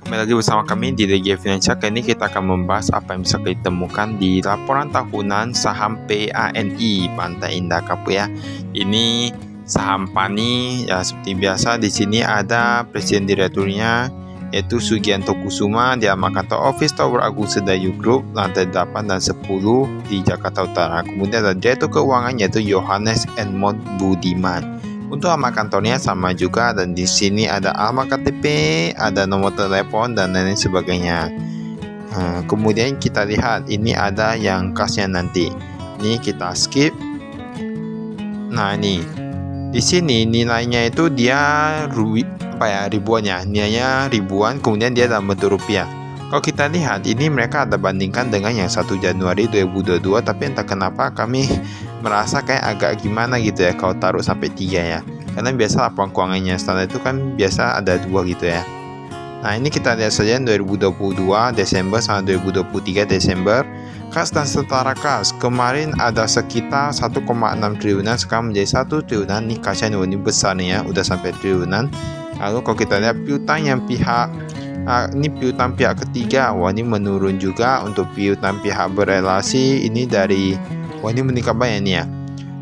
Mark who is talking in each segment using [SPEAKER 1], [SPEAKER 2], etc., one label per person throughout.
[SPEAKER 1] Kembali lagi bersama kami di Regia Finansial. Kali ini kita akan membahas apa yang bisa kita temukan di laporan tahunan saham PANI Pantai Indah Kapuk ya. Ini saham PANI ya, seperti biasa di sini ada presiden direkturnya yaitu Sugianto Kusuma di alamat kantor Office Tower Agung Sedayu Group lantai 8 dan 10 di Jakarta Utara. Kemudian ada direktur keuangan yaitu Yohanes Edmond Budiman. Untuk alamat kantornya sama juga, dan di sini ada alamat KTP, ada nomor telepon dan lain sebagainya. Kemudian kita lihat ini ada yang kasnya nanti. Ini kita skip. Nah ini di sini nilainya itu dia ribuan ya, nilainya ribuan. Kemudian dia dalam bentuk rupiah. Kalau kita lihat ini mereka ada bandingkan dengan yang 1 Januari 2022, tapi entah kenapa kami merasa kayak agak gimana gitu ya kalau taruh sampai 3 ya. Karena biasa laporan keuangannya standar itu kan biasa ada 2 gitu ya. Nah ini kita lihat saja 2022 Desember sama 2023 Desember. Kas dan setara kas kemarin ada sekitar 1,6 triliunan, sekarang menjadi 1 triliunan. Ini kasnya ini besar nih ya, udah sampai triliunan. Lalu kalau kita lihat piutang yang ini piutang pihak ketiga, wah ini menurun juga. Untuk piutang pihak berelasi ini ini meningkat banyak nih ya,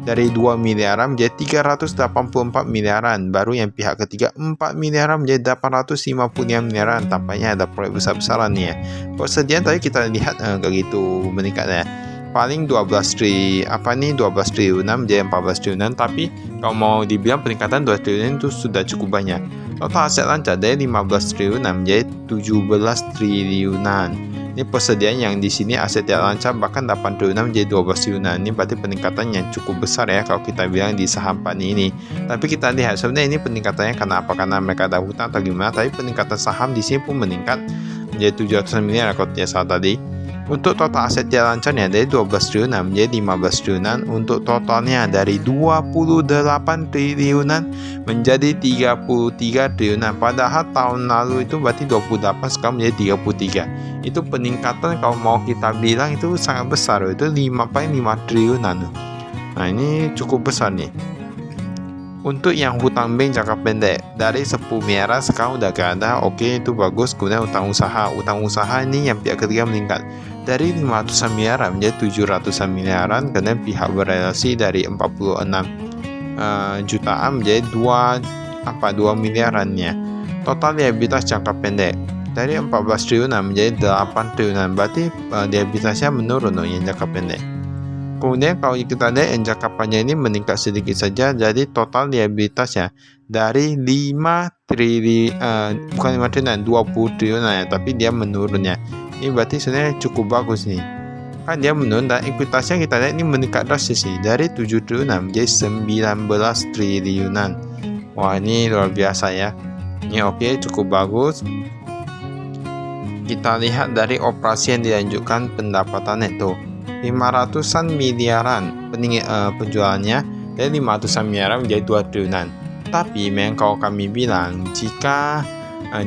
[SPEAKER 1] dari 2 miliaran menjadi 384 miliaran. Baru yang pihak ketiga 4 miliaran menjadi 850 miliaran. Tampaknya ada proyek besar-besaran nih ya. Persediaan tadi kita lihat gak gitu meningkat ya, paling 12 triliunan menjadi 14 triliunan. Tapi kalau mau dibilang peningkatan 2 triliunan itu sudah cukup banyak. Total aset lancar dari 15 triliunan menjadi 17 triliunan. Ini persediaan yang di sini aset tidak lancar bahkan 8 triliunan menjadi 12 triliunan. Ini berarti peningkatan yang cukup besar ya kalau kita bilang di saham PANI ini. Tapi kita lihat sebenarnya ini peningkatannya karena apa? Karena mereka ada hutang atau gimana? Tapi peningkatan saham di sini pun meningkat menjadi 700 miliar kalau tidak salah tadi. Untuk total aset tidak lancarnya dari 12 triliunan menjadi 15 triliunan. Untuk totalnya dari 28 triliunan menjadi 33 triliunan. Padahal tahun lalu itu berarti 28, sekarang menjadi 33. Itu peningkatan kalau mau kita bilang itu sangat besar. Itu 5 triliunan. Nah ini cukup besar nih. Untuk yang hutang bank jangka pendek dari 10 miliar sekarang udah gak ada. Oke, itu bagus. Kemudian utang usaha ini yang pihak ketiga meningkat dari 500 miliaran menjadi 700 miliaran. Kemudian pihak berelasi dari 46 jutaan menjadi 2 miliarannya. Total liabilitas jangka pendek dari 14 triliunan menjadi 8 triliunan. Berarti liabilitasnya menurun yang jangka pendek. Kemudian kalau kita lihat yang jangka panjang ini meningkat sedikit saja, jadi total liabilitasnya dari 5 triliun, bukan 5 triliun, 20 triliunan ya, tapi dia menurun ya. Ini berarti sebenarnya cukup bagus nih. Kan dia menurun dan ekuitasnya kita lihat ini meningkat drastis sih, dari 7 triliunan menjadi 19 triliunan. Wah ini luar biasa ya. Ini oke, cukup bagus. Kita lihat dari operasi yang dilanjutkan pendapatan neto 500-an miliaran penjualannya, dari 500-an miliaran menjadi 2 triliunan. Tapi memang kalau kami bilang jika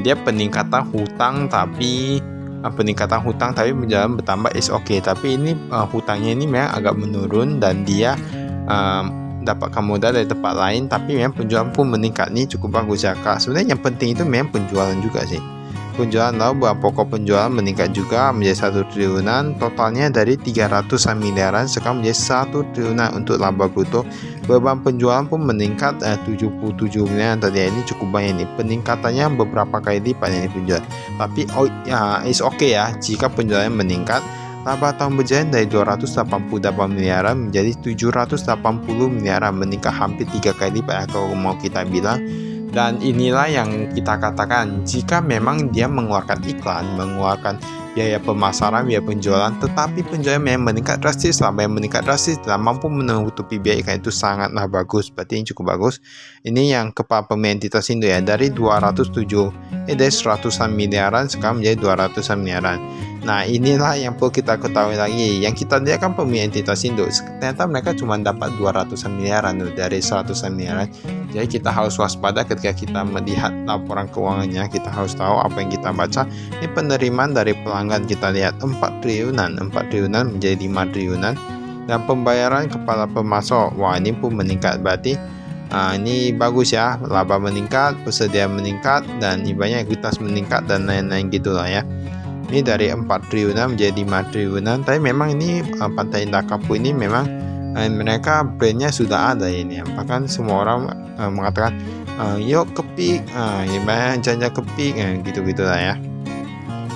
[SPEAKER 1] dia peningkatan hutang tapi penjualan bertambah is okay. Tapi ini hutangnya ini memang agak menurun dan dia dapatkan modal dari tempat lain, tapi memang penjualan pun meningkat. Ini cukup bagus ya Kak. Sebenarnya yang penting itu memang penjualan juga sih. Penjualan lalu bahan pokok penjualan meningkat juga menjadi 1 triliunan. Totalnya dari 300-an miliaran sekarang menjadi 1 triliunan. Untuk laba bruto beban penjualan pun meningkat 77 miliaran tadi. Ini cukup banyak nih. Peningkatannya beberapa kali lipat ini penjualan. Tapi is okay ya jika penjualan meningkat. Laba tahun berjalan dari 288 miliaran menjadi 780 miliaran, meningkat hampir 3 kali lipat ya, kalau mau kita bilang. Dan inilah yang kita katakan, jika memang dia mengeluarkan iklan, mengeluarkan biaya pemasaran, biaya penjualan, tetapi penjualan memang meningkat drastis, laba yang meningkat drastis dan mampu menutupi biaya iklan, itu sangatlah bagus. Berarti ini cukup bagus. Ini yang kepala pemilik entitas Indo ya, dari 100-an miliaran sekarang menjadi 200-an miliaran. Nah inilah yang perlu kita ketahui lagi. Yang kita lihat kan pemilik entitas Indo, ternyata mereka cuma dapat 200-an miliaran dari 100-an miliaran. Jadi kita harus waspada ketika kita melihat laporan keuangannya. Kita harus tahu apa yang kita baca. Ini penerimaan dari pelanggan kita lihat 4 triliunan menjadi 5 triliunan. Dan pembayaran kepada pemasok, wah ini pun meningkat. Berarti Ini bagus ya, laba meningkat, persediaan meningkat, dan ibaratnya ekuitas meningkat dan lain-lain gitulah ya. Ini dari 4 triliunan menjadi 5 triliunan. Tapi memang ini Pantai Indah Kapuk ini memang mereka brandnya sudah ada ini. Bahkan semua orang mengatakan yuk ke Peak, ibaratnya ke Peak, gitu-gitulah ya.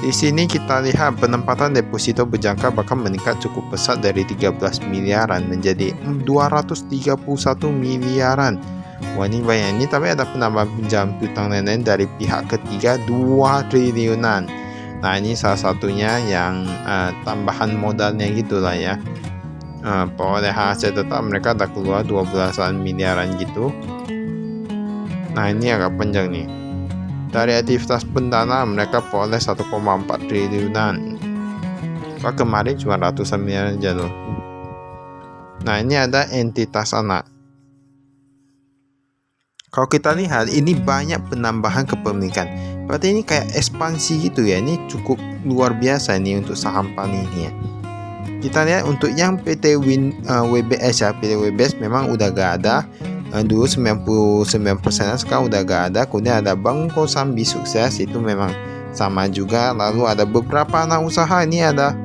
[SPEAKER 1] Di sini kita lihat penempatan deposito berjangka bahkan meningkat cukup pesat dari 13 miliaran menjadi 231 miliaran. Wah, ini banyak ini, tapi ada penambahan pinjam piutang lain-lain dari pihak ketiga 2 triliunan. Nah, ini salah satunya yang tambahan modalnya gitulah ya. Perolehan hasil tetap mereka ada keluar 12 miliaran gitu. Nah, ini agak panjang nih. Dari aktivitas pendanaan mereka peroleh 1,4 triliunan. Kemarin cuma ratusan miliar aja loh. Nah, ini ada entitas anak. Kalau kita lihat ini banyak penambahan kepemilikan. Berarti ini kayak ekspansi gitu ya. Ini cukup luar biasa ini untuk saham PAN ini ya. Kita lihat untuk yang PT WBS ya. PT WBS memang udah gak ada. Dulu 99% sekarang udah gak ada. Kemudian ada Bank Kosambi Sukses, itu memang sama juga. Lalu ada beberapa anak usaha, ini ada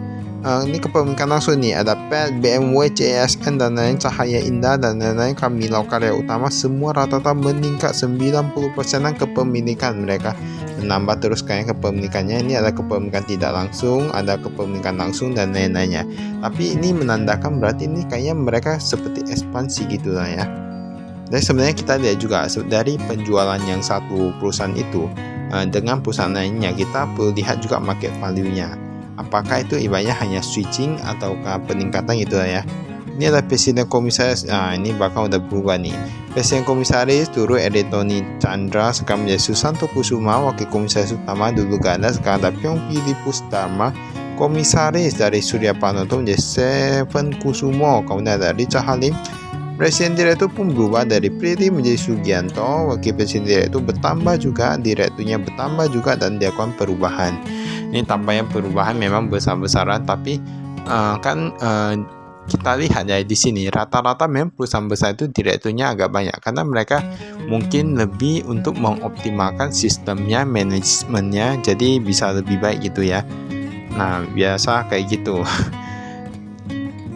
[SPEAKER 1] ini kepemilikan langsung nih, ada PET, BMW, CSN dan lain, Cahaya Indah dan lain-lain, Kamilau Karya Utama, semua rata-rata meningkat 90%-an kepemilikan mereka, menambah terus kayak kepemilikannya. Ini ada kepemilikan tidak langsung, ada kepemilikan langsung dan lain-lainnya. Tapi ini menandakan berarti ini kayaknya mereka seperti ekspansi gitu lah ya. Dan sebenarnya kita lihat juga dari penjualan yang satu perusahaan itu dengan perusahaan lainnya, kita perlu lihat juga market value-nya. Apakah itu ibaratnya hanya switching ataukah peningkatan gitu ya. Ini adalah Presiden Komisaris. Ini bakal udah berubah nih. Presiden Komisaris dulu Eritoni Chandra, sekarang menjadi Susanto Kusuma. Wakil Komisaris Utama dulu Ganda, sekarang ada Pyong Filipus Dharma. Komisaris dari Surya Pranoto menjadi Seven Kusumo. Kemudian ada Richard Halim. Presiden Direktur pun berubah dari Priti menjadi Sugianto. Wakil Presiden Direktur bertambah juga, direkturnya bertambah juga, dan dilakukan perubahan. Ini tampaknya perubahan memang besar-besaran, tapi kita lihat ya di sini rata-rata memang perusahaan besar itu direkturnya agak banyak karena mereka mungkin lebih untuk mengoptimalkan sistemnya, manajemennya, jadi bisa lebih baik gitu ya. Nah, biasa kayak gitu.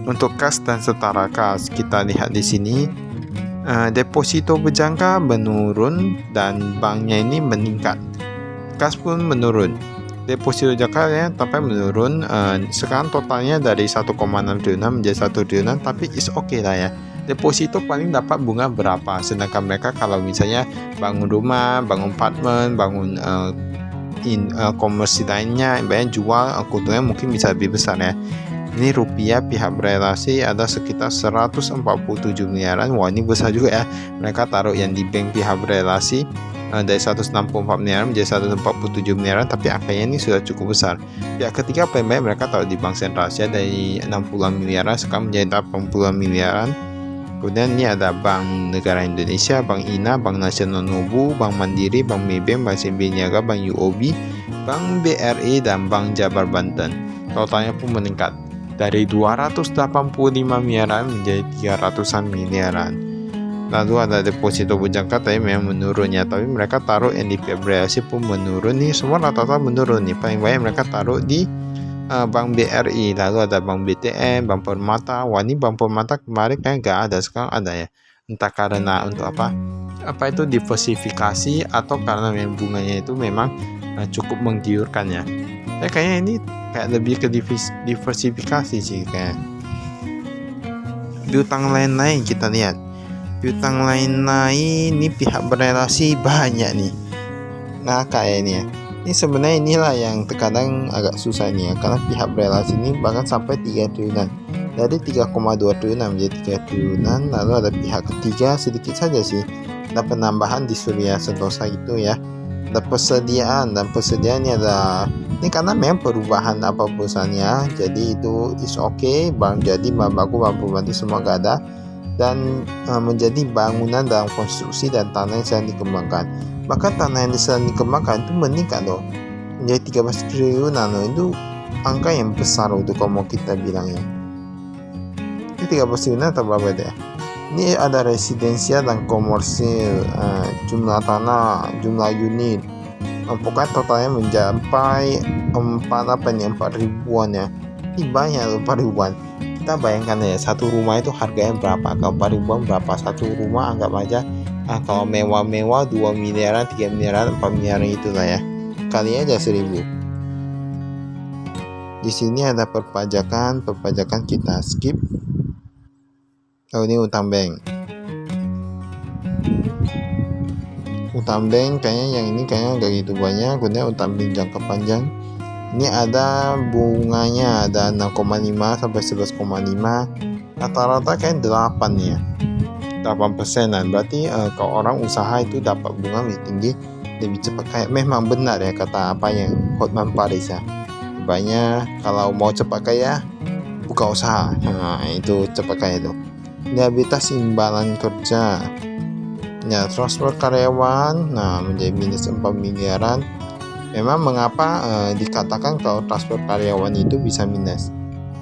[SPEAKER 1] Untuk kas dan setara kas, kita lihat di sini deposito berjangka menurun dan banknya ini meningkat. Kas pun menurun. Deposito jangka ya tapi menurun. Sekarang totalnya dari 1,6 triliunan menjadi 1 triliunan, tapi is okay lah ya. Deposito paling dapat bunga berapa, sedangkan mereka kalau misalnya bangun rumah, bangun apartemen, bangun komersi lainnya, banyak jual, keuntungannya mungkin bisa lebih besar ya. Ini rupiah pihak berelasi ada sekitar 147 miliaran. Wah, ini besar juga ya. Mereka taruh yang di bank pihak berelasi dari 164 miliaran menjadi 147 miliaran, tapi angkanya ini sudah cukup besar. Pihak ketiga paling banyak mereka taruh di Bank Sentral Asia dari 60 miliaran sekarang menjadi 80 miliaran. Kemudian ini ada Bank Negara Indonesia, Bank INA, Bank Nasional Nobu, Bank Mandiri, Bank Maybank, Bank SMB Niaga, Bank UOB, Bank BRI, dan Bank Jabar Banten. Totalnya pun meningkat dari 285 miliaran menjadi 300-an miliaran. Lalu ada deposito berjangka tapi memang menurun ya, tapi mereka taruh yang di pihak berelasi pun menurun nih, semua rata-rata menurun nih. Paling banyak mereka taruh di Bank BRI, lalu ada Bank BTN, Bank Permata. Wah, ini Bank Permata kemarin kayak gak ada, sekarang ada ya. Entah karena untuk apa itu diversifikasi atau karena memang bunganya itu memang cukup menggiurkan ya. Kayaknya ini kayak lebih ke diversifikasi sih kayak. Piutang lain-lain kita lihat. Piutang lain-lain ini pihak berelasi banyak nih. Nah, kayak ini ya. Ini sebenarnya inilah yang terkadang agak susah ini ya, karena pihak berelasi ini bahkan sampai 3 triliunan. Dari 3,2 triliunan menjadi 3 triliunan. Lalu ada pihak ketiga sedikit saja sih. Ada penambahan di Surya Sentosa itu ya. Ada persediaan, dan persediaan ini ada ini karena memang perubahan apa perusahaannya, jadi itu is okay. Bang jadi bahan baku, bahan perubahan itu semua gak ada, dan menjadi bangunan dalam konstruksi dan tanah yang sedang dikembangkan. Bahkan tanah yang sedang dikembangkan itu meningkat loh menjadi 13 triliunan loh. Itu angka yang besar untuk kalau mau kita bilang ya. Itu 13 triliunan atau berapa deh? Ini ada residensial dan komersil, jumlah tanah, jumlah unit, pokoknya totalnya mencapai 4 ribuan ya. Ini banyak loh, 4 ribuan. Kita bayangkan ya, satu rumah itu harganya berapa? Kalau 4 ribuan berapa? Satu rumah anggap aja kalau mewah-mewah 2 miliaran, 3 miliaran, 4 miliaran itulah ya. Kali aja 1000. Di sini ada perpajakan kita skip. Oh, ini utang bank. Utang bank kayaknya yang ini kayaknya nggak gitu banyak. Kemudian utang bank jangka panjang. Ini ada bunganya ada 6,5 sampai 11,5. Rata-rata kayak 8 ya. 8%-an. Berarti kalau orang usaha itu dapat bunga lebih tinggi, lebih cepat. Kayak memang benar ya kata apa yang Hotman Paris ya. Banyak kalau mau cepat kaya buka usaha. Nah, itu cepat kaya itu. Liabilitas imbalan kerja. Ya, transfer karyawan menjadi minus 4 miliaran. Memang mengapa dikatakan kalau transfer karyawan itu bisa minus?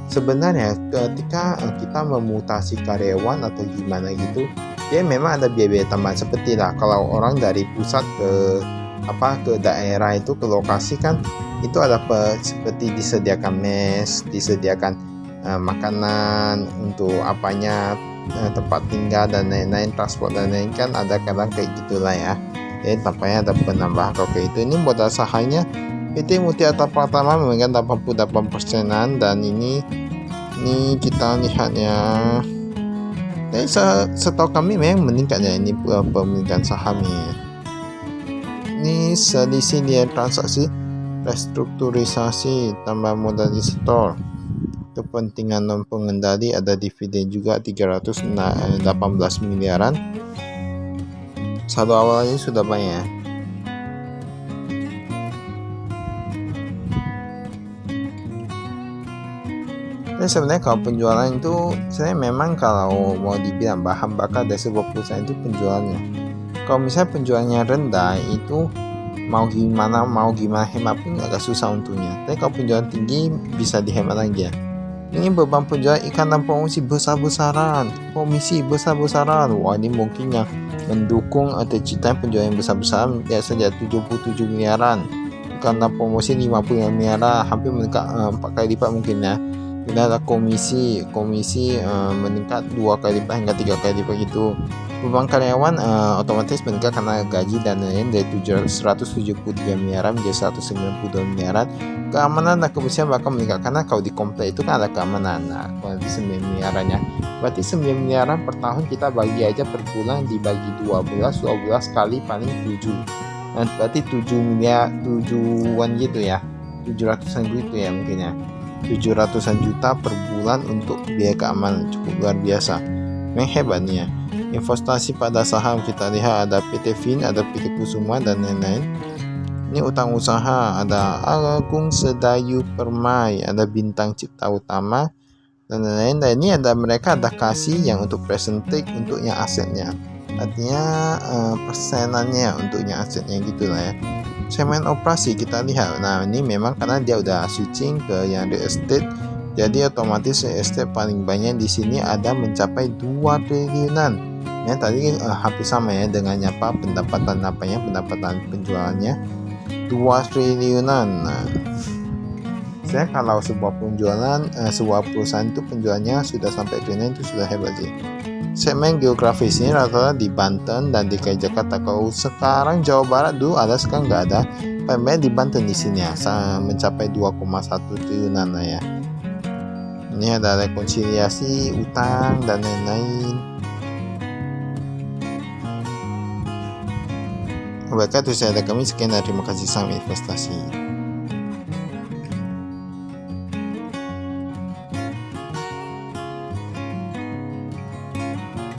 [SPEAKER 1] Sebenarnya ketika kita memutasi karyawan atau gimana gitu, ya memang ada biaya-biaya tambahan seperti lah kalau orang dari pusat ke daerah itu ke lokasi kan itu ada seperti disediakan mes, disediakan makanan untuk apanya, tempat tinggal dan lain-lain, transport dan lain kan ada kadang kayak gitulah ya. Jadi tampaknya ada penambahan kalau kayak itu. Ini modal sahamnya PT Mutiara Pratama memegang 88%-an dan ini kita lihatnya. Jadi setahu kami memang meningkat ya ini pemilikan sahamnya. Ini selisih nilai transaksi, restrukturisasi, tambah modal di store. Kepentingan non pengendali ada dividen juga 318 miliaran. Satu awalnya sudah banyak. Dan sebenarnya kalau penjualan itu sebenarnya memang kalau mau dibilang bahan bakar dari sebuah perusahaan itu penjualannya. Kalau misalnya penjualannya rendah itu mau gimana hemat pun agak susah untungnya. Tapi kalau penjualan tinggi bisa dihemat lagi ya. Ini beban penjualan ikan dan promosi besar-besaran, komisi besar-besaran. Wah, ini mungkin yang mendukung atau cita penjualan yang besar-besaran ya saja 77 miliaran. Ikan dan promosi 50 miliaran, hampir meningkat 4 kali lipat mungkin ya. Kemudian ada komisi meningkat 2 kali lipat hingga 3 kali lipat gitu. Beban karyawan otomatis meningkat karena gaji dan lain-lain dari 173 miliaran menjadi 192 miliaran. Keamanan dan kebersihan bahkan meningkat karena kalau di komplek itu kan ada keamanan. Nah, kalau di 9 miliarannya berarti 9 miliaran per tahun kita bagi aja per bulan dibagi 12 kali paling 7. Nah, berarti 7-an gitu ya. 700-an gitu ya mungkin ya. 700-an juta per bulan untuk biaya keamanan, cukup luar biasa. Memang hebat nih ya. Investasi pada saham kita lihat ada PT Fin, ada PT Kusuma dan lain-lain. Ini utang usaha ada Agung Sedayu Permai, ada Bintang Cipta Utama dan lain-lain. Dan ini ada mereka ada kasih yang untuk persentage untuknya asetnya. Artinya persenannya untuknya asetnya gitulah ya. Segmen operasi kita lihat. Nah, ini memang karena dia udah switching ke yang real estate. Jadi otomatis real estate paling banyak di sini ada mencapai 2 triliunan. Ya, tadi hampir sama ya dengan pendapatan penjualannya 2 triliunan. Nah, saya kalau sebuah sebuah perusahaan itu penjualannya sudah sampai triliunan itu sudah hebat sih. Segmen geografis ini rata-rata di Banten dan DKI Jakarta. Kalau sekarang Jawa Barat dulu ada, sekarang nggak ada. Paling banyak di Banten di sini ya, mencapai 2,1 triliunan lah ya. Ini ada rekonsiliasi utang dan lain-lain. Baiklah, itu saya dari kami. Sekian dan terima kasih. Salam investasi.